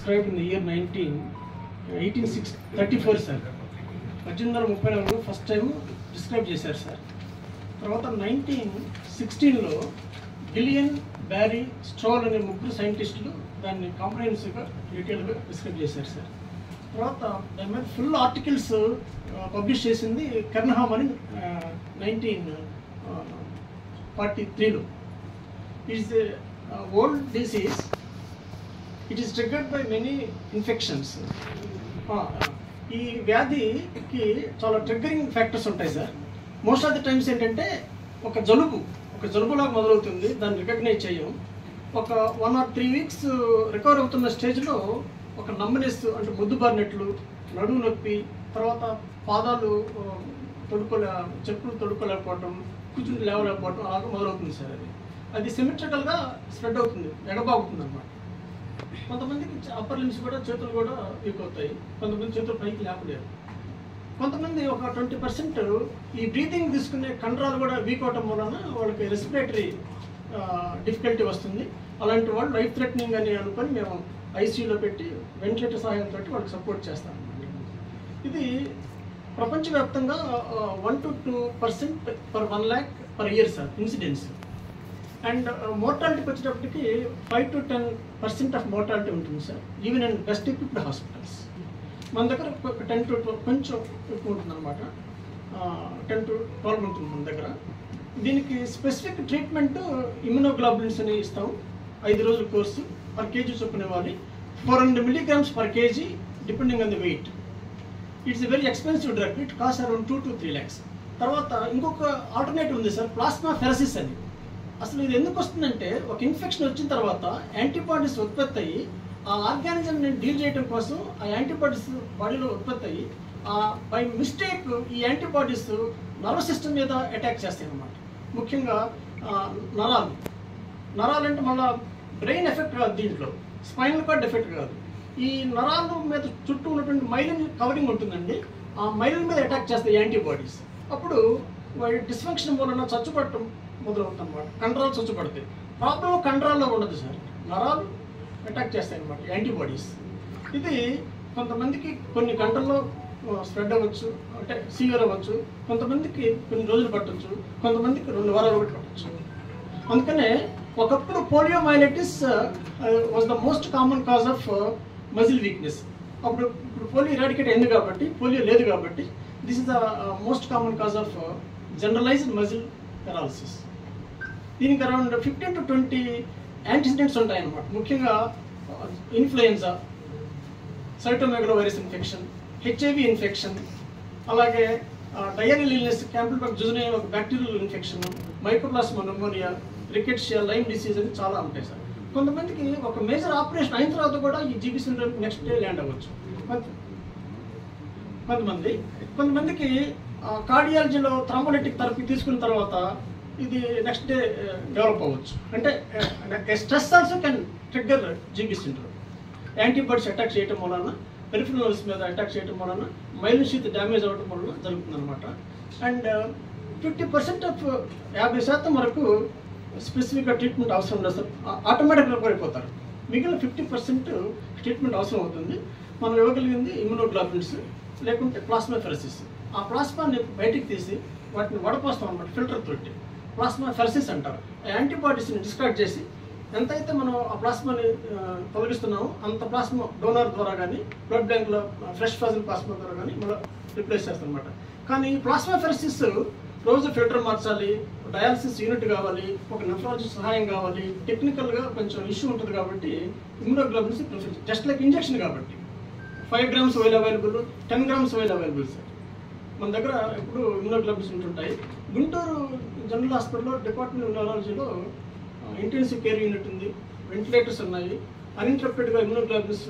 described in the year 1834 sir. 1834 first time describe చేశారు sir. తర్వాత 1916లో గిలియన్, Barry, stroll అనే ముగ్గురు సైంటిస్టులు దాన్ని కాంప్రహెన్సివ్గా డీటెయిల్గా డిస్క్రైబ్ చేశారు సార్. తర్వాత దాని మీద ఫుల్ ఆర్టికల్స్ పబ్లిష్ చేసింది కెర్న్హామ్ అని 1943లో. It's old disease. It is triggered by many infections. ఈ వ్యాధికి చాలా ట్రిగ్గరింగ్ ఫ్యాక్టర్స్ ఉంటాయి sir. Most of the times ఏంటంటే ఒక జలుబులాగా మొదలవుతుంది, దాన్ని రికగ్నైజ్ చేయం. ఒక 1 or 3 weeks రికవర్ అవుతున్న స్టేజ్లో ఒక నమ్మనెస్ అంటే ముద్దుబారినట్లు, నడుము నొప్పి, తర్వాత పాదాలు చెప్పులు తొడుక్కోలేకపోవటం, కూర్చుని లేవలేకపోవటం అలాగే మొదలవుతుంది సార్. అది సిమెట్రికల్గా స్ప్రెడ్ అవుతుంది, ఎడబాగుతుంది అన్నమాట. కొంతమందికి అప్పర్ లిమ్స్ కూడా, చేతులు కూడా వీక్ అవుతాయి. కొంతమంది చేతులు పైకి లేపలేరు. కొంతమంది ఒక 20% ఈ బ్రీతింగ్ తీసుకునే కండరాలు కూడా వీక్ అవటం వలన వాళ్ళకి రెస్పిరేటరీ డిఫికల్టీ వస్తుంది. అలాంటి వాళ్ళు లైఫ్ థ్రెటనింగ్ అని అనుకొని మేము ఐసీయూలో పెట్టి వెంటిలేటర్ సహాయంతో వాళ్ళకి సపోర్ట్ చేస్తాం అన్నమాట. ఇది ప్రపంచవ్యాప్తంగా 1 to 2% per 1 lakh per year sir incidence. And మోర్టాలిటీకి వచ్చేటప్పటికి 5 to 10% ఆఫ్ మోర్టాలిటీ ఉంటుంది sir, even and best equipped hospitals. మన దగ్గర 10 to 12 కొంచెం ఎక్కువ ఉంటుంది అనమాట, 10 to 12 ఉంటుంది మన దగ్గర. దీనికి స్పెసిఫిక్ ట్రీట్మెంట్ ఇమ్యునోగ్లోబులిన్స్ అని ఇస్తాం. 5 రోజుల కోర్సు, పర్ కేజీ చొప్పున ఇవ్వాలి. 400 milligrams per kg depending on the weight. It's a very expensive drug. It cost around 2 to 3 lakhs. తర్వాత ఇంకొక ఆల్టర్నేటివ్ ఉంది సార్, ప్లాస్మా ఫెరసిస్ అని. అసలు ఇది ఎందుకు వస్తుందంటే, ఒక ఇన్ఫెక్షన్ వచ్చిన తర్వాత యాంటీబాడీస్ ఉత్పత్తి అయ్యి ఆ ఆర్గానిజంని డీల్ చేయడం కోసం ఆ యాంటీబాడీస్ బాడీలో ఉత్పత్తి అయ్యి బై మిస్టేక్ ఈ యాంటీబాడీస్ నర్వస్ సిస్టమ్ మీద అటాక్ చేస్తాయి అన్నమాట. ముఖ్యంగా నరాలు అంటే మళ్ళీ బ్రెయిన్ ఎఫెక్ట్ కాదు, దీంట్లో స్పైనల్ కార్డ్ ఎఫెక్ట్ కాదు. ఈ నరాల మీద చుట్టూ ఉన్నటువంటి మైలిన్ కవరింగ్ ఉంటుందండి, ఆ మైలిన్ మీద అటాక్ చేస్తాయి యాంటీబాడీస్. అప్పుడు వాడి డిస్ఫంక్షన్ వలన చచ్చుపడటం మొదలవుతుంది అనమాట. కండరాలు చచ్చుపడతాయి. ప్రాబ్లం కండరాల్లో ఉండదు సార్, నరాలు అటాక్ చేస్తాయి అనమాట యాంటీబాడీస్. ఇది కొంతమందికి కొన్ని గంటల్లో స్ప్రెడ్ అవ్వచ్చు, అంటే సీవియర్ అవ్వచ్చు. కొంతమందికి కొన్ని రోజులు పట్టవచ్చు, కొంతమందికి 2 వారాలు కూడా పట్టవచ్చు. అందుకనే ఒకప్పుడు poliomyelitis was the most common cause of muscle weakness. ఇప్పుడు పోలియో ఇరాడికేట్ అయింది కాబట్టి, పోలియో లేదు కాబట్టి, this is the most common cause of generalised muscle paralysis. దీనికి అరౌండ్ 15 to 20 యాంటీసిడెంట్స్ ఉంటాయన్నమాట. ముఖ్యంగా influenza, cytomegalovirus infection, HIV infection, అలాగే డయేరియల్ ఇల్నెస్, క్యాంపిల్బర్గ్ జుజునైల్ ఒక bacterial infection, mycoplasma pneumonia, rickettsia, Lyme disease అని చాలా ఉంటాయి సార్. కొంతమందికి ఒక మేజర్ ఆపరేషన్ అయిన తర్వాత కూడా ఈ GB syndrome next day land అవ్వచ్చు. కొంతమందికి కార్డియాలజీలో థ్రాంబోలైటిక్ థెరపీ తీసుకున్న తర్వాత ఇది నెక్స్ట్ డే డెవలప్ అవ్వచ్చు. అంటే stress also can trigger GB syndrome. Antibodies attack చేయడం వలన, పెరిఫెరల్ నర్వ్స్ మీద అటాక్ చేయడం వలన, మైలిన్ షీత్ డ్యామేజ్ అవ్వడం వలన జరుగుతుంది అనమాట. అండ్ 50% ఆఫ్ 50% వరకు స్పెసిఫిక్గా ట్రీట్మెంట్ అవసరం లేదు సార్, ఆటోమేటిక్గా రికవర్ అయిపోతారు. మిగిలిన 50% ట్రీట్మెంట్ అవసరం అవుతుంది. మనం ఇవ్వగలిగింది ఇమ్యునోగ్లోబులిన్స్, లేకుంటే ప్లాస్మా ఫెరసిస్. ఆ ప్లాస్మాని బయటికి తీసి వాటిని వడపోస్తాం అనమాట ఫిల్టర్ తోటి. ప్లాస్మా ఫెరసిస్ అంటారు. యాంటీబాడీస్ని డిస్కార్డ్ చేసి ఎంతైతే మనం ఆ ప్లాస్మాని తొలగిస్తున్నామో అంత ప్లాస్మా డోనర్ ద్వారా కానీ, బ్లడ్ బ్యాంక్లో ఫ్రెష్ ఫ్రోజన్ ప్లాస్మా ద్వారా కానీ మనం రిప్లేస్ చేస్తాం అనమాట. కానీ ప్లాస్మా ఫెరసిస్ రోజు ఫిల్టర్ మార్చాలి, డయాలసిస్ యూనిట్ కావాలి, ఒక నెఫ్రాలజిస్ట్ సహాయం కావాలి, టెక్నికల్గా కొంచెం ఇష్యూ ఉంటుంది కాబట్టి immunoglobulins prefer, just like injection కాబట్టి 5 grams vial available, 10 grams vial available sir. మన దగ్గర ఇప్పుడు ఇమ్యునోగ్లోబులిన్స్ ఉంటుంటాయి. గుంటూరు జనరల్ హాస్పిటల్లో డిపార్ట్మెంట్ ఆఫ్ న్యూరాలజీలో ఇంటెన్సివ్ కేర్ యూనిట్ ఉంది, వెంటిలేటర్స్ ఉన్నాయి. అన్ఇంటరప్టెడ్గా ఇమ్యునోగ్లోబులిన్స్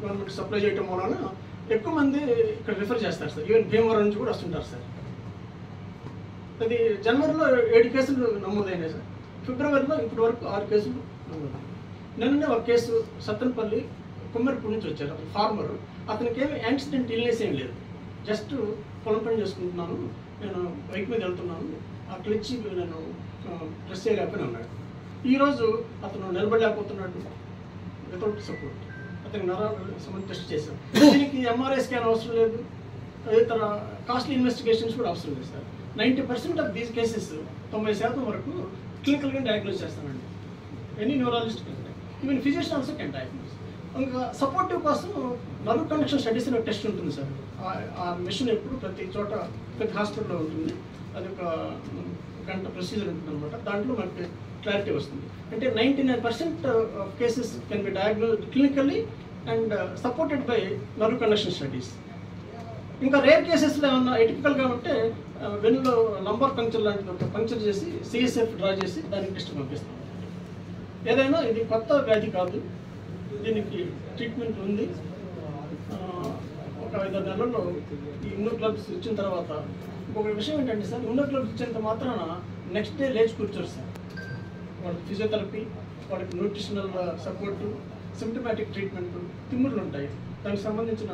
గవర్నమెంట్ సప్లై చేయడం వలన ఎక్కువ మంది ఇక్కడ రిఫర్ చేస్తారు సార్. ఈవెన్ భీమవరం నుంచి కూడా వస్తుంటారు సార్. అది జనవరిలో 7 కేసులు నమోదైనాయి సార్. ఫిబ్రవరిలో ఇప్పటి వరకు 6 కేసులు నమోదైనాయి. నిన్ననే ఒక కేసు సత్తెనపల్లి కుమ్మరిపూడి నుంచి వచ్చారు. అతను ఫార్మర్, అతనికి ఏమి యాక్సిడెంట్ ఇల్నెస్ ఏం లేదు, జస్ట్ పొలం పని చేసుకుంటున్నాను, నేను బైక్ మీద వెళ్తున్నాను, ఆ క్లిచ్ నేను ప్రెస్ చేయలేకపోయినా ఉన్నాడు. ఈరోజు అతను నిలబడలేకపోతున్నాడు వితౌట్ సపోర్ట్. సంథింగ్ నరాలు సంబంధించి టెస్ట్ చేశాం. దీనికి MRI స్కాన్ అవసరం లేదు, ఇతర కాస్ట్లీ ఇన్వెస్టిగేషన్స్ కూడా అవసరం లేదు సార్. 90% ఆఫ్ దీస్ కేసెస్ 90% వరకు క్లినికల్గా డయాగ్నోస్ చేస్తామండి. Any neurologist even physician also can diagnose. ఇంకా సపోర్టివ్ కోసం నర్వ్ కండక్షన్ స్టడీస్ అనే టెస్ట్ ఉంటుంది సార్. ఆ మిషన్ ఎప్పుడు ప్రతి చోట ప్రతి హాస్పిటల్లో ఉంటుంది. అది ఒక గంట ప్రొసీజర్ ఉంటుంది అనమాట. దాంట్లో మనకి క్లారిటీ వస్తుంది. అంటే 99% of cases can be diagnose clinically and supported by nerve conduction studies. ఇంకా రేర్ కేసెస్లో ఏమన్నా ఎటిపికల్గా ఉంటే వెన్నులో లంబార్ పంక్చర్ లాంటిది ఒక పంక్చర్ చేసి CSF డ్రా చేసి దానికి టెస్ట్ పంపిస్తాం. ఏదైనా ఇది కొత్త వ్యాధి కాదు, దీనికి ట్రీట్మెంట్ ఉంది. ఒక 5-6 నెలల్లో ఈ ఇమ్యూనోగ్లోబులిన్స్ ఇచ్చిన తర్వాత ఇంకొక విషయం ఏంటంటే సార్, ఇమ్యూనోగ్లోబులిన్స్ ఇచ్చేంత మాత్రాన నెక్స్ట్ డే లేచి కూర్చోరు సార్. వాళ్ళకి ఫిజియోథెరపీ, వాళ్ళకి న్యూట్రిషనల్ సపోర్టు, సిమ్టమాటిక్ ట్రీట్మెంట్, తిమ్ముళ్ళు ఉంటాయి, దానికి సంబంధించిన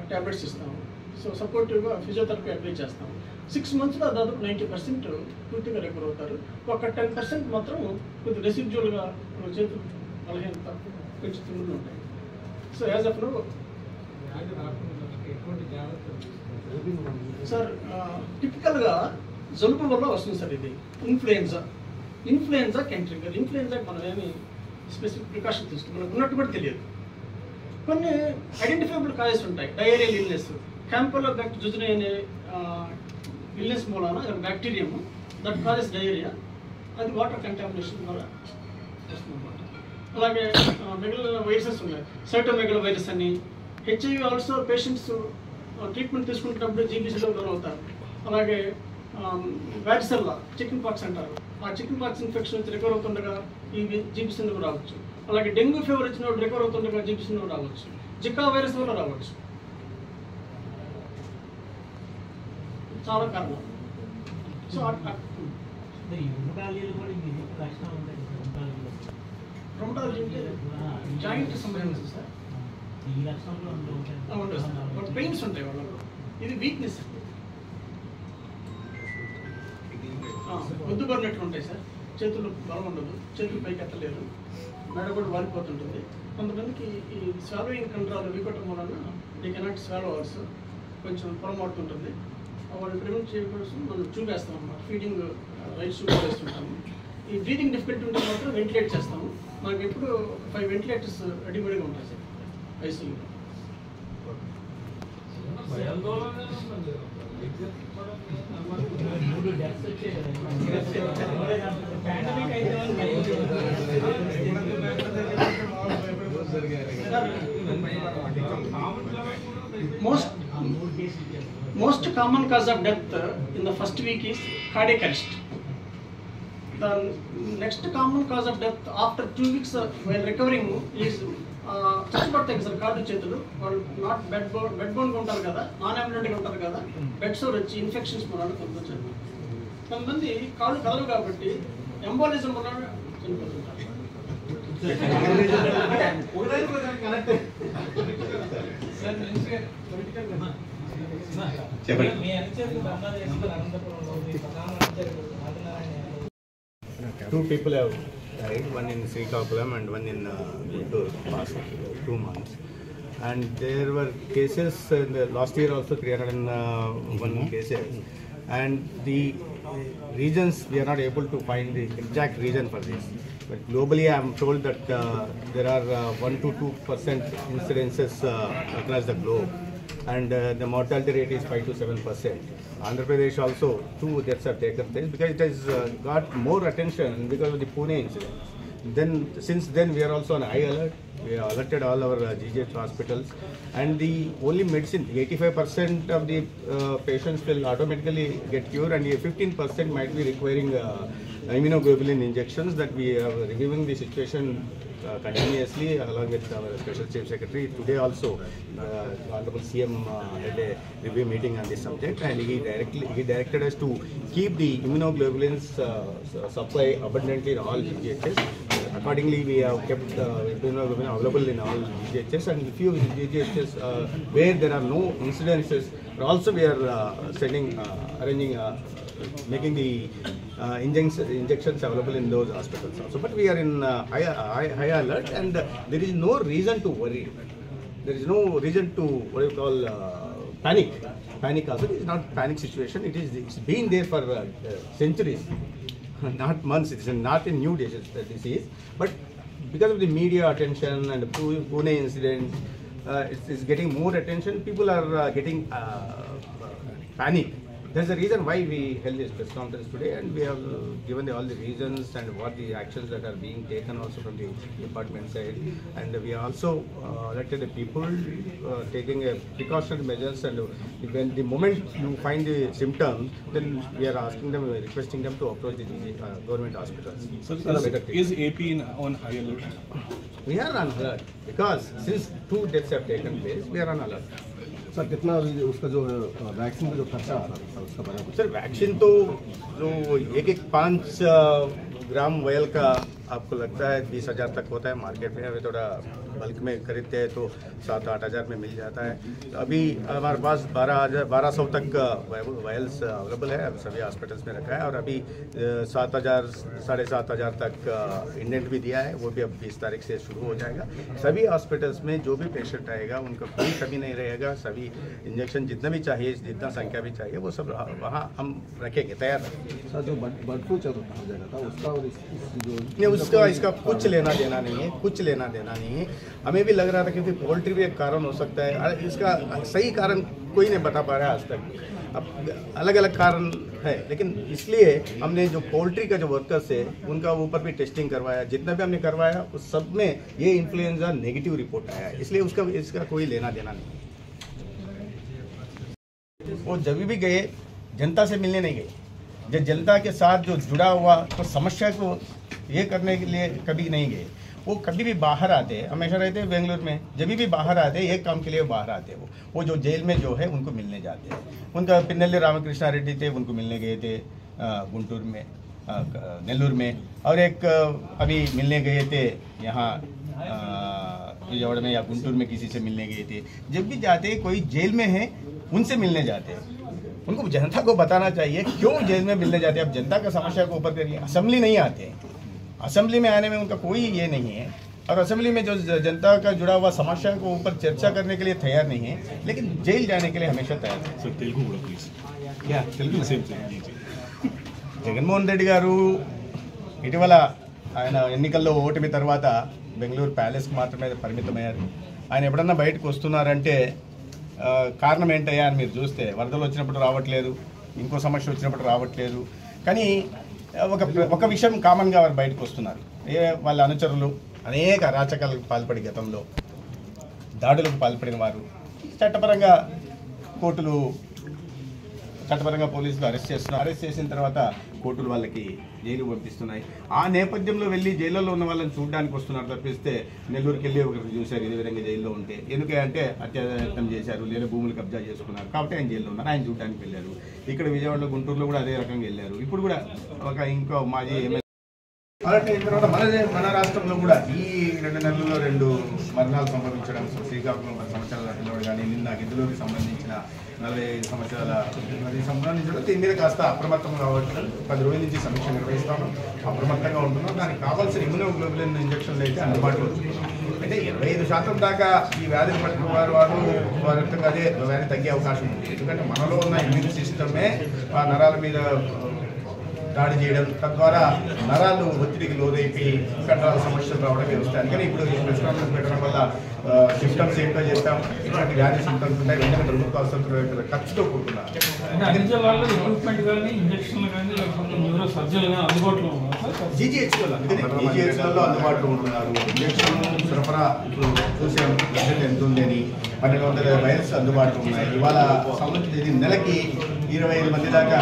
ట్యాబ్లెట్స్ ఇస్తాము. సో సపోర్టివ్గా ఫిజియోథెరపీ అప్లై చేస్తాము. 6 monthsలో దాదాపు 90% పూర్తిగా రికవర్ అవుతారు. ఒక 10% మాత్రం కొద్ది రెసిడ్యువల్గా చేతులు బలహీనత, కొంచెం తిమ్ముళ్ళు ఉంటాయి. So as of no sir టిపికల్గా జలుబు వల్ల వస్తుంది సార్. ఇది ఇన్ఫ్లుయెన్జా కెన్ ట్రిగర్. ఇన్ఫ్లుయెన్జాకి మనం ఏమి స్పెసిఫిక్ ప్రికాషన్ తీసుకుంటాం, మనకు ఉన్నట్టు కూడా తెలియదు. కొన్ని ఐడెంటిఫైబుల్ కాజెస్ ఉంటాయి. డయేరియల్ ఇల్నెస్, క్యాంపెలోబ్యాక్టర్ జుజుని అనే ఇల్నెస్ మూలాన బ్యాక్టీరియం దట్ కాజెస్ డయేరియా, అది వాటర్ కంటామినేషన్ ద్వారా వస్తుందన్నమాట. అలాగే మిగిలిన వైరసెస్ ఉన్నాయి, సైటోమెగలో వైరస్ అని. HIV ఆల్సో పేషెంట్స్ ట్రీట్మెంట్ తీసుకుంటున్నప్పుడు GBCలో గురవుతారు. అలాగే వ్యాటిసెల్లా, చికెన్ పాక్స్ అంటారు, ఆ చికెన్ పాక్స్ ఇన్ఫెక్షన్ వచ్చి రికవర్ అవుతుండగా ఈ GBCలో రావచ్చు. అలాగే డెంగ్యూ ఫీవర్ వచ్చినప్పుడు రికవర్ అవుతుండగా GBCలో రావచ్చు. జికా వైరస్ వల్ల రావచ్చు. చాలా కారణం. సో రొమటాలజీ అంటే జాయింట్ సంబంధించి సార్ ఉంటుంది సార్. బట్ పెయిన్స్ ఉంటాయి వాళ్ళలో. ఇది వీక్నెస్, వద్దుబడినట్లు ఉంటాయి సార్. చేతులు బలం ఉండదు, చేతులు పైకి ఎత్తలేరు, మెడ కూడా వాలిపోతుంటుంది. కొంతమందికి ఈ స్వాలోయింగ్ కంట్రోల్ వీకోవటం వలన దే కెనాట్ స్వాలో అవర్స్, కొంచెం పొరమాడుతుంటుంది. వాళ్ళు ప్రివెంట్ చేయకోసం మనం చూపేస్తాం అన్నమాట. ఫీడింగ్ రైట్స్ వేస్తుంటాము. ఈ బ్రీతింగ్ డిఫికల్టీ ఉంటే మాత్రం వెంటిలేట్ చేస్తాము. మనకి ఎప్పుడు 5 వెంటిలేటర్స్ రెడీమేడ్గా ఉంటాయి sir ICUలో. Most common cause of death in the first week is cardiac arrest. The next common cause of death after 2 weeks while recovering is చచ్చిపడతాయి సార్ కాళ్ళు చేతులు. వాళ్ళు నాట్ బెడ్ బోన్గా ఉంటారు కదా, నాన్ అంబులెంట్గా ఉంటారు కదా, బెడ్ సోర్ వచ్చి ఇన్ఫెక్షన్స్ వల్ల కొంతమంది. కొంతమంది కాళ్ళు కదలవు కాబట్టి ఎంబోలిజం వల్ల చనిపోతుంటారు. Two people have died, one in Srikakulam and one in Guntur, past 2 months. And there were cases in the last year also 301 cases. And the regions, we are not able to find the exact reason for this. But globally, I am told that there are 1 to 2% incidences across the globe. And the mortality rate is 5 to 7%. Andhra Pradesh also 2 deaths have taken place because it has got more attention because of the Pune incident. Then since then we are also on high alert. We have alerted all our GGH hospitals, and the only medicine 85% of the patients will automatically get cured, and 15% might be requiring immunoglobulin injections. That we are reviewing the situation continuously along with our Special Chief Secretary. Today also, Honorable CM had a review meeting on this subject, and he directed us to keep the immunoglobulins supply abundantly in all GGHs. Accordingly, we have kept immunoglobulin available in all GGHs, and few GGHs where there are no incidences, also we are arranging, making the injections available in those hospitals also. But we are in high alert, and there is no reason to worry. There is no reason to panic. Panic also is not panic situation. It's been there for centuries, not months. It is not a new disease, but because of the media attention and the Pune incident, it's getting more attention. People are getting panic. That's the reason why we held this press conference today, and we have given all the reasons and what the actions that are being taken also from the department side. And we also elected the people taking a precautionary measures, and when the moment you find the symptoms, then we are asking them, requesting them to approach the government hospitals. So is AP on high alert? We are on alert because since 2 deaths have taken place, we are on alert. Sir कितना उसका जो vaccine का जो खर्चा आ रहा था उसका बारे में? सर वैक्सीन तो जो 5 ग्राम वायल का आपको लगता है 20,000 तक होता है मार्केट में। अभी थोड़ा बल्क में खरीदते हैं तो 7-8 हज़ार में मिल जाता है। तो अभी हमारे पास 1200 तक वायल्स अवेलेबल है, अब सभी हॉस्पिटल्स में रखा है। और अभी 7,000 7,500 तक इंडेंट भी दिया है, वो भी अब 20 तारीख से शुरू हो जाएगा। सभी हॉस्पिटल्स में जो भी पेशेंट आएगा उनका कोई कमी नहीं रहेगा। सभी इंजेक्शन जितना भी चाहिए, जितना संख्या भी चाहिए, वो सब वहाँ हम रखेंगे, तैयार रखेंगे। सर जो बर्ड फ्लू चल रहा था उसका और नहीं, उसका इसका कुछ लेना देना नहीं है, कुछ लेना देना नहीं है। हमें भी लग रहा था क्योंकि पोल्ट्री भी एक कारण हो सकता है, इसका सही कारण कोई नहीं बता पा रहा है आज तक। अब अलग अलग कारण है, लेकिन इसलिए हमने जो पोल्ट्री का जो वर्कर्स है उनका ऊपर भी टेस्टिंग करवाया। जितना भी हमने करवाया उस सब में ये इन्फ्लुएंजा नेगेटिव रिपोर्ट आया है, इसलिए इसका कोई लेना देना नहीं। वो जब भी गए जनता से मिलने नहीं गए, जब जनता के साथ जो जुड़ा हुआ तो समस्या को ये करने के लिए कभी नहीं गए। वो कभी भी बाहर आते हैं, हमेशा रहते हैं बेंगलुरु में, जब भी बाहर आते हैं एक काम के लिए बाहर आते हैं। वो जो जेल में जो है उनको मिलने जाते हैं। उनका पिन्नेल्ली रामकृष्णा रेड्डी थे, उनको मिलने गए थे गुंटूर में, नेल्लूर में, और एक अभी मिलने गए थे यहाँ विजयवाड़ा में या गुंटूर में, किसी से मिलने गए थे। जब भी जाते हैं कोई जेल में है उनसे मिलने जाते हैं। उनको जनता को बताना चाहिए क्यों जेल में मिलने जाते हैं। अब जनता का समस्या को ऊपर करिए। असेंबली नहीं आते हैं, असेंबली में आने में उनका कोई ये नहीं है, और असेंबली में जो जनता का जुड़ा हुआ समस्या को ऊपर चर्चा करने के लिए तैयार नहीं है, लेकिन जेल जाने के लिए हमेशा तैयार है। सर तेलुगु बोलो प्लीज। क्या తెలుగు సేమ్ జగన్మోహన్ రెడ్డి గారు ఇటీవల ఆయన ఎన్నికల్లో ఓటమి తర్వాత బెంగళూరు ప్యాలెస్కి మాత్రమే పరిమితమయ్యారు. ఆయన ఎప్పుడన్నా బయటకు వస్తున్నారంటే కారణం ఏంటయ్యా అని మీరు చూస్తే, వరదలు వచ్చినప్పుడు రావట్లేదు, ఇంకో సమస్య వచ్చినప్పుడు రావట్లేదు, కానీ ఒక విషయం కామన్గా వారు బయటకు వస్తున్నారు. వాళ్ళ అనుచరులు అనేక అరాచకాలకు పాల్పడి, గతంలో దాడులకు పాల్పడిన వారు చట్టపరంగా కోర్టులు, చట్టపరంగా పోలీసులు అరెస్ట్ చేస్తున్నారు. అరెస్ట్ చేసిన తర్వాత కోర్టులు వాళ్ళకి జైలు పంపిస్తున్నాయి. ఆ నేపథ్యంలో వెళ్ళి జైల్లో ఉన్న వాళ్ళని చూడడానికి వస్తున్నారు తప్పిస్తే, నెల్లూరుకి వెళ్ళి ఒకరిని చూశారు ఇదే విధంగా జైల్లో ఉంటే, ఎందుకంటే అత్యాచారం చేశారు లేదా భూములు కబ్జా చేసుకున్నారు కాబట్టి ఆయన జైల్లో ఉన్నారు, ఆయన చూడడానికి వెళ్ళారు. ఇక్కడ విజయవాడలో, గుంటూరులో కూడా అదే రకంగా వెళ్ళారు. ఇప్పుడు కూడా ఇంకో మాజీ ఎమ్మెల్యే అలాంటి తర్వాత మన రాష్ట్రంలో కూడా ఈ 2 నెలల్లో 2 మరణాలు సంభవించడం, శ్రీకాకుళం 10 సంవత్సరాల పిల్లవాడు కానీ, నిన్న గిద్దలూరుకి సంబంధించిన 45 సంవత్సరాల సంబంధించడం, దీని మీద కాస్త అప్రమత్తం కావచ్చు. 10 రోజుల నుంచి సమీక్ష నిర్వహిస్తాము, అప్రమత్తంగా ఉంటున్నాం. దానికి కావాల్సిన ఇమ్యూనోగ్లోబులిన్ ఇంజక్షన్లు అయితే అందుబాటులో ఉంది. అయితే 25% దాకా ఈ వ్యాధిని పట్టిన వారికి అదే వ్యాధి తగ్గే అవకాశం ఉంది. ఎందుకంటే మనలో ఉన్న ఇమ్యూన్ సిస్టమే ఆ నరాల మీద దాడి చేయడం, తద్వారా నరాలు ఒత్తిడికి లోనైపోయి కండరాల సమస్యలు రావడం వస్తాయి. కానీ ఇప్పుడు ఈ ప్రెస్ కాన్ఫరెన్స్ పెట్టడం వల్ల సిమ్టమ్స్ ఏంటో చేస్తాం, ఇటువంటి వ్యాధి సిమ్టమ్స్ ఉంటాయి, వెంటనే ప్రభుత్వ ఆసుపత్రులు ఖర్చుతో కూడుతున్నారు. జీజీహెచ్లో అందుబాటులో ఉంటున్నారు. ఇంజక్షన్ సరఫరా ఇప్పుడు చూసాము ఎంత ఉందని, 1200 వైరస్ అందుబాటులో ఉన్నాయి. ఇవాళ సంబంధించి నెలకి 25 మంది దాకా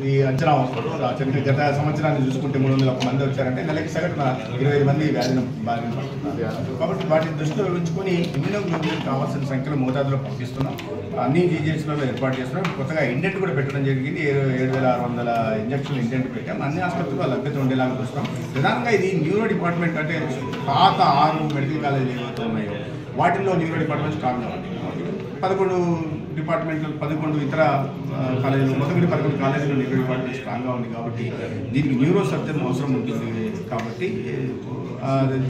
ఈ అంచనా వస్తుంది. గత సంవత్సరాన్ని చూసుకుంటే 301 మంది వచ్చారంటే నెలకి సగటున 25 మంది వ్యాధిని బారిన పడుతున్నారు. కాబట్టి వాటిని దృష్టిలో ఉంచుకొని ఇమ్యూనోగ్లోబులిన్ కావాల్సిన సంఖ్యలో మోతాదులో పంపిస్తున్నాం. అన్ని జీజీహెచ్లలో ఏర్పాటు చేస్తున్నాం. కొత్తగా ఇండెంట్ కూడా పెట్టడం జరిగింది. 7,600 ఇంజక్షన్లు ఇండెంట్ పెట్టాం. అన్ని ఆసుపత్రుల్లో లభ్యత ఉండేలాగా చూస్తాం. ప్రధానంగా ఇది న్యూరో డిపార్ట్మెంట్, అంటే పాత 6 మెడికల్ కాలేజీలు ఏవైతే ఉన్నాయో వాటిల్లో న్యూరో డిపార్ట్మెంట్ స్ట్రాంగ్గా ఉంది. 11 డిపార్ట్మెంట్లు 11 ఇతర కాలేజీలు, మొత్తం 11 కాలేజీలు న్యూరో డిపార్ట్మెంట్ స్ట్రాంగ్గా ఉంది కాబట్టి దీనికి న్యూరో సర్జన్ అవసరం ఉంటుంది కాబట్టి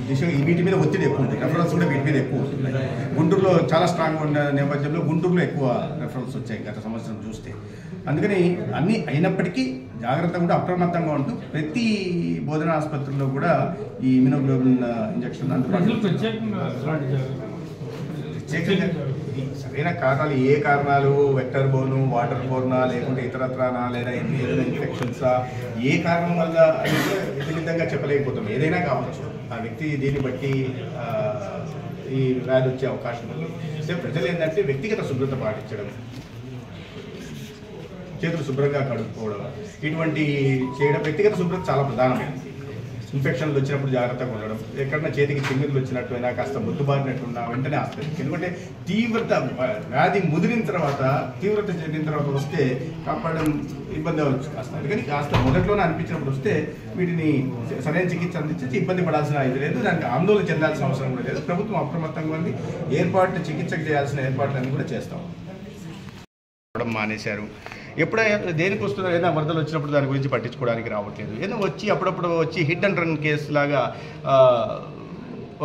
దిశగా వీటి మీద ఒత్తిడి ఎక్కువ ఉంటుంది. రెఫరెన్స్ కూడా వీటి మీద ఎక్కువ ఉంటుంది. గుంటూరులో చాలా స్ట్రాంగ్గా ఉన్న నేపథ్యంలో గుంటూరులో ఎక్కువ రెఫరెన్స్ వచ్చాయి గత సంవత్సరం చూస్తే. అందుకని అన్నీ అయినప్పటికీ జాగ్రత్తగా కూడా అప్రమత్తంగా ఉంటూ ప్రతి బోధన ఆసుపత్రుల్లో కూడా ఈ ఇమ్యునోగ్లోబులిన్ ఇంజెక్షన్ అందుబాటులో ప్రత్యేకంగా సరైన కారణాలు, ఏ కారణాలు, వెక్టర్ బోను, వాటర్ బోర్నా, లేకుంటే ఇతరత్రానా, లేదా ఏదైనా ఇన్ఫెక్షన్సా, ఏ కారణం వల్ల అనేది విధంగా చెప్పలేకపోతాం. ఏదైనా కావచ్చు, ఆ వ్యక్తి దీన్ని బట్టి ఈ వ్యాధి వచ్చే అవకాశం ఉంది. సో ప్రజలు ఏంటంటే వ్యక్తిగత శుభ్రత పాటించడం, చేతులు శుభ్రంగా కడుక్కోవడం, ఇటువంటి చేయడం. వ్యక్తిగత శుభ్రత చాలా ప్రధానమైనది. ఇన్ఫెక్షన్లు వచ్చినప్పుడు జాగ్రత్తగా ఉండడం, ఎక్కడన్నా చేతికి చిమ్మిర్లు వచ్చినట్టున్నా, కాస్త ముద్దుబారినట్టున్నా వెంటనే ఆసుపత్రికి. ఎందుకంటే వ్యాధి ముదిరిన తర్వాత, తీవ్రత చెందిన తర్వాత వస్తే కాపాడడం ఇబ్బంది అవ్వచ్చు కాస్త. అందుకని కాస్త మొదట్లోనే అనిపించినప్పుడు వస్తే వీటిని సరైన చికిత్స అందించి ఇబ్బంది పడాల్సిన ఇది లేదు, దానికి ఆందోళన చెందాల్సిన అవసరం కూడా లేదు. ప్రభుత్వం అప్రమత్తంగా ఉంది. చికిత్సకు చేయాల్సిన ఏర్పాట్లన్నీ కూడా చేస్తాం. మానేశారు. ఎప్పుడైనా దేనికి వస్తుందో, ఏదైనా వరదలు వచ్చినప్పుడు దాని గురించి పట్టించుకోవడానికి రావట్లేదు. ఏదో వచ్చి అప్పుడప్పుడు వచ్చి హిట్ అండ్ రన్ కేసు లాగా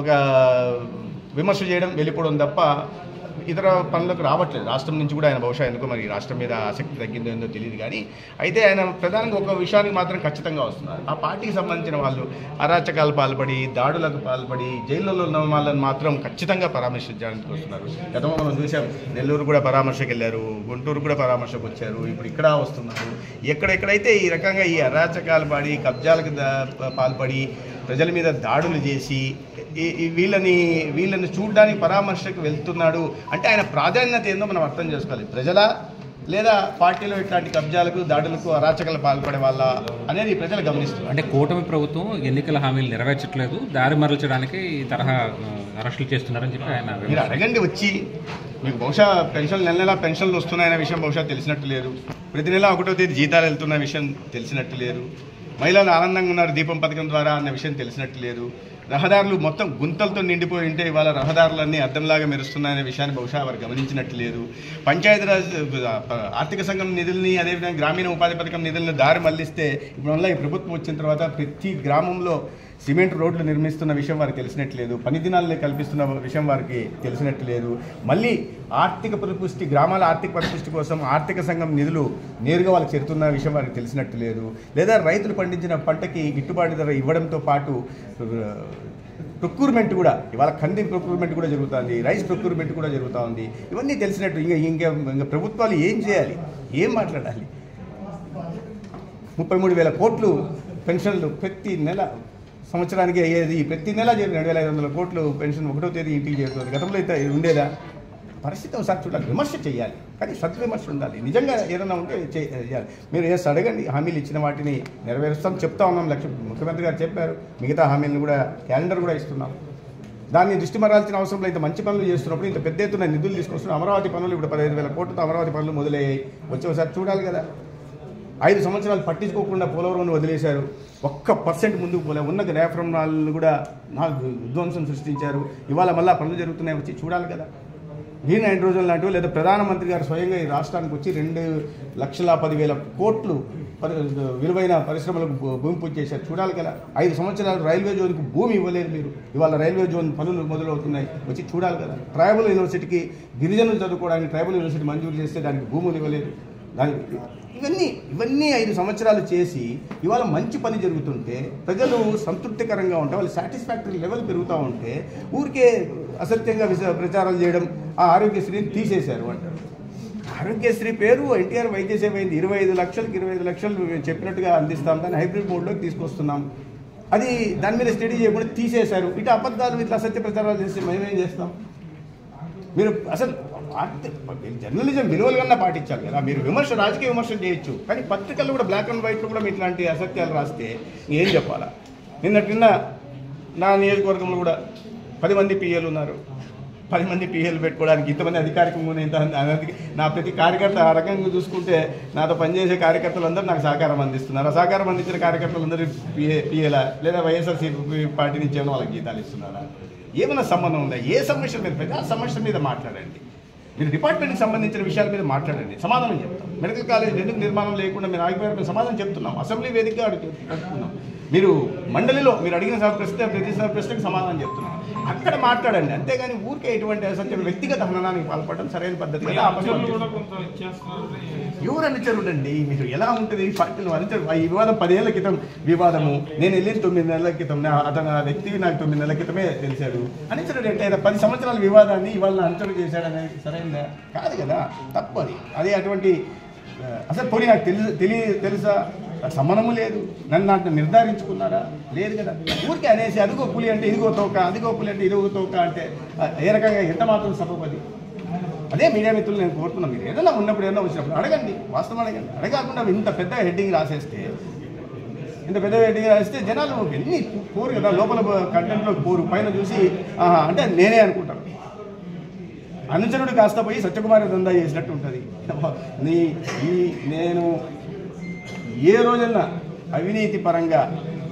ఒక విమర్శ చేయడం, వెళ్ళిపోవడం తప్ప ఇతర పనులకు రావట్లేదు. రాష్ట్రం నుంచి కూడా ఆయన బహుశా ఎందుకో మరి రాష్ట్రం మీద ఆసక్తి తగ్గిందో ఏందో తెలియదు. కానీ అయితే ఆయన ప్రధానంగా ఒక విషయానికి మాత్రం ఖచ్చితంగా వస్తున్నారు. ఆ పార్టీకి సంబంధించిన వాళ్ళు అరాచకాలు పాల్పడి, దాడులకు పాల్పడి జైల్లో ఉన్న వాళ్ళని మాత్రం ఖచ్చితంగా పరామర్శించడానికి వస్తున్నారు. గతంలో మనం చూసాం, నెల్లూరు కూడా పరామర్శకు వెళ్ళారు, గుంటూరు కూడా పరామర్శకు వచ్చారు, ఇప్పుడు ఇక్కడ వస్తున్నారు. ఎక్కడెక్కడైతే ఈ రకంగా ఈ అరాచకాలు పడి, కబ్జాలకు పాల్పడి, ప్రజల మీద దాడులు చేసి వీళ్ళని చూడడానికి పరామర్శకు వెళ్తున్నాడు అంటే ఆయన ప్రాధాన్యత ఏందో మనం అర్థం చేసుకోవాలి. ప్రజల లేదా పార్టీలో ఇట్లాంటి కబ్జాలకు, దాడులకు, అరాచకాలు పాల్పడే వాళ్ళ అనేది ప్రజలు గమనిస్తున్నారు. అంటే కూటమి ప్రభుత్వం ఎన్నికల హామీలు నెరవేర్చట్లేదు, దారి మరల్చడానికి ఈ తరహా అరెస్టులు చేస్తున్నారని చెప్పి ఆయన మీరు అడగండి వచ్చి. మీకు బహుశా నెల పెన్షన్లు వస్తున్నాయనే విషయం బహుశా తెలిసినట్టు లేదు. ప్రతి నెల 1వ తేదీ జీతాలు వెళ్తున్న విషయం తెలిసినట్టు లేదు. మహిళలు ఆనందంగా ఉన్నారు దీపం పథకం ద్వారా అన్న విషయం తెలిసినట్టు లేదు. రహదారులు మొత్తం గుంతలతో నిండిపోయి ఉంటే ఇవాళ రహదారులన్నీ అద్దంలాగా మెరుస్తున్నాయనే విషయాన్ని బహుశా వారు గమనించినట్టు లేదు. పంచాయతీరాజ్ ఆర్థిక సంఘం నిధుల్ని, అదేవిధంగా గ్రామీణ ఉపాధి పథకం నిధులను దారి మళ్లిస్తే ఇప్పుడు ఈ ప్రభుత్వం వచ్చిన తర్వాత ప్రతి గ్రామంలో సిమెంట్ రోడ్లు నిర్మిస్తున్న విషయం వారికి తెలిసినట్లేదు. పని దినాలని కల్పిస్తున్న విషయం వారికి తెలిసినట్లేదు. మళ్ళీ ఆర్థిక పరిపుష్టి, గ్రామాల ఆర్థిక పరిపుష్టి కోసం ఆర్థిక సంఘం నిధులు నేరుగా వాళ్ళకి చేరుతున్న విషయం వారికి తెలిసినట్టు లేదు. లేదా రైతులు పండించిన పంటకి గిట్టుబాటు ధర ఇవ్వడంతో పాటు ప్రొక్యూర్మెంట్ కూడా, ఇవాళ కంది ప్రొక్యూర్మెంట్ కూడా జరుగుతుంది, రైస్ ప్రొక్యూర్మెంట్ కూడా జరుగుతూ ఉంది. ఇవన్నీ తెలిసినట్టు ఇంకా ప్రభుత్వాలు ఏం చేయాలి, ఏం మాట్లాడాలి? 33,000 కోట్లు పెన్షన్లు ప్రతి నెల, సంవత్సరానికి అయ్యేది ప్రతి నెల 2,500 కోట్లు పెన్షన్ 1వ తేదీ ఇంటికి చేరుతుంది. గతంలో అయితే ఉండేదా? పరిస్థితి ఒకసారి చూడాలి, విమర్శ చేయాలి, కానీ సద్విమర్శ ఉండాలి. నిజంగా ఏదైనా ఉంటే చేయాలి. మీరు అడగండి, హామీలు ఇచ్చిన వాటిని నెరవేరుస్తాం చెప్తా ఉన్నాం. ముఖ్యమంత్రి గారు చెప్పారు, మిగతా హామీలను కూడా క్యాలెండర్ కూడా ఇస్తున్నాం. దాన్ని దృష్టి మరాల్సిన అవసరం లేదు. మంచి పనులు చేస్తున్నప్పుడు ఇంత పెద్ద ఎత్తున నిధులు తీసుకొస్తున్నాం. అమరావతి పనులు ఇప్పుడు 15,000 కోట్లతో అమరావతి పనులు మొదలయ్యాయి. వచ్చి ఒకసారి చూడాలి కదా. 5 సంవత్సరాలు పట్టించుకోకుండా పోలవరం వదిలేశారు. 1% ముందుకు పోలే. ఉన్న రేఫరంలను కూడా విధ్వంసం సృష్టించారు. ఇవాళ మళ్ళీ పనులు జరుగుతున్నాయి, వచ్చి చూడాలి కదా. గ్రీన్ హైడ్రోజన్ లాంటివి, లేదా ప్రధానమంత్రి గారు స్వయంగా ఈ రాష్ట్రానికి వచ్చి 2,10,000 కోట్లు విలువైన పరిశ్రమలకు భూమి పూజ చేశారు, చూడాలి కదా. 5 సంవత్సరాలు రైల్వే జోన్కి భూమి ఇవ్వలేదు మీరు, ఇవాళ రైల్వే జోన్ పనులు మొదలవుతున్నాయి, వచ్చి చూడాలి కదా. ట్రైబల్ యూనివర్సిటీకి గిరిజనులు చదువుకోవడానికి ట్రైబల్ యూనివర్సిటీ మంజూరు చేస్తే దానికి భూములు ఇవ్వలేదు. ఇవన్నీ 5 సంవత్సరాలు చేసి ఇవాళ మంచి పని జరుగుతుంటే, ప్రజలు సంతృప్తికరంగా ఉంటే, వాళ్ళు సాటిస్ఫాక్టరీ లెవెల్ పెరుగుతూ ఉంటే ఊరికే అసత్యంగా ప్రచారాలు చేయడం, ఆ ఆరోగ్యశ్రీని తీసేశారు అంటారు. ఆరోగ్యశ్రీ పేరు ఎన్టీఆర్ వైద్య సేవ అయింది. 25 లక్షలకి 25 లక్షలు చెప్పినట్టుగా అందిస్తాం, దాన్ని హైబ్రిడ్ మోడ్లోకి తీసుకొస్తున్నాం. అది దాని మీద స్టడీ చేయకుండా తీసేశారు. ఇటు అబద్ధాలు, ఇట్లా అసత్య ప్రచారాలు చేస్తే మేమేం చేస్తాం? మీరు అసలు జర్నలిజం విలువలు కన్నా పాటించాలి కదా. మీరు రాజకీయ విమర్శలు చేయొచ్చు, కానీ పత్రికల్లో కూడా బ్లాక్ అండ్ వైట్లో కూడా ఇట్లాంటి అసత్యాలు రాస్తే ఏం చెప్పాలా? నిన్న నా నియోజకవర్గంలో కూడా 10 మంది పిఏలు ఉన్నారు. 10 మంది పిఏలు పెట్టుకోవడానికి ఇంతమంది అధికారికంగా ఇంత నా ప్రతి కార్యకర్త ఆ రకంగా చూసుకుంటే నాతో పనిచేసే కార్యకర్తలందరూ నాకు సహకారం అందిస్తున్నారు. ఆ సహకారం అందించిన కార్యకర్తలందరూ పిఏలా, లేదా వైఎస్ఆర్సీపీ పార్టీ నుంచి ఏమైనా వాళ్ళకి జీతాలు ఇస్తున్నారా? ఏమైనా సంబంధం ఉందా? ఏ సమస్య మీద ప్రజా సమస్య మీద మాట్లాడండి. మీరు డిపార్ట్మెంట్కి సంబంధించిన విషయాల మీద మాట్లాడండి, సమాధానం చెప్తాం. మెడికల్ కాలేజ్ ఎందుకు నిర్మాణం లేకుండా మీరు ఆగిపోయారు, మేము సమాధానం చెప్తున్నాం. అసెంబ్లీ వేదికగా అడుగుతున్నాం. మీరు మండలిలో మీరు అడిగిన ప్రశ్న ప్రతి ప్రశ్నకు సమాధానం చెప్తున్నాం. అక్కడ మాట్లాడండి, అంతేగాని ఊరికే ఎటువంటి అసలు వ్యక్తిగత హననానికి పాల్పడడం సరైన పద్ధతి కదా. ఎవరు అనుచరుడండి? మీరు ఎలా ఉంటుంది పార్టీలో అనుచరు? ఈ వివాదం 10 ఏళ్ల క్రితం వివాదము, నేను వెళ్ళిన 9 నెలల క్రితం, అతను ఆ వ్యక్తి నాకు 9 నెలల క్రితమే తెలిసాడు. అనుచరుడు అంటే 10 సంవత్సరాల వివాదాన్ని ఇవాళ అనుచరుడు చేశాడనేది సరైనదా? కాదు కదా, తప్పది. అదే అటువంటి అసలు పోనీ నాకు తెలుసా, సంబంధము లేదు, నన్ను నిర్ధారించుకున్నారా? లేదు కదా. ఊరికే అనేసి అదిగో పులి అంటే ఇదిగో తోక, అదిగో పులి అంటే ఇదిగో తోక అంటే ఏ రకంగా ఎంత మాత్రం సభపది. అదే మీడియా మిత్రులు నేను కోరుతున్నాను, మీరు ఏదైనా ఉన్నప్పుడు ఏదైనా వచ్చినప్పుడు అడగండి, వాస్తవం అడగండి. అడగకుండా ఇంత పెద్ద హెడ్డింగ్ రాసేస్తే జనాలు ఎన్ని పోరు కదా, లోపల కంటెంట్లో పోరు, పైన చూసి అంటే నేనే అనుకుంటాను. అనుచరుడు కాస్త పోయి సత్యకుమారి దందా చేసినట్టు ఉంటుంది. నేను ఏ రోజైనా అవినీతి పరంగా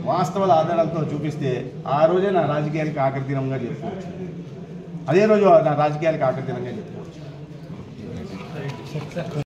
వాస్తవాల ఆధారాలతో చూపిస్తే ఆ రోజే నా రాజకీయాలకు ఆఖరి దినంగా చెప్పుకోవచ్చు. అదే రోజు నా రాజకీయాలకు ఆఖరి దినంగా చెప్పుకోవచ్చు.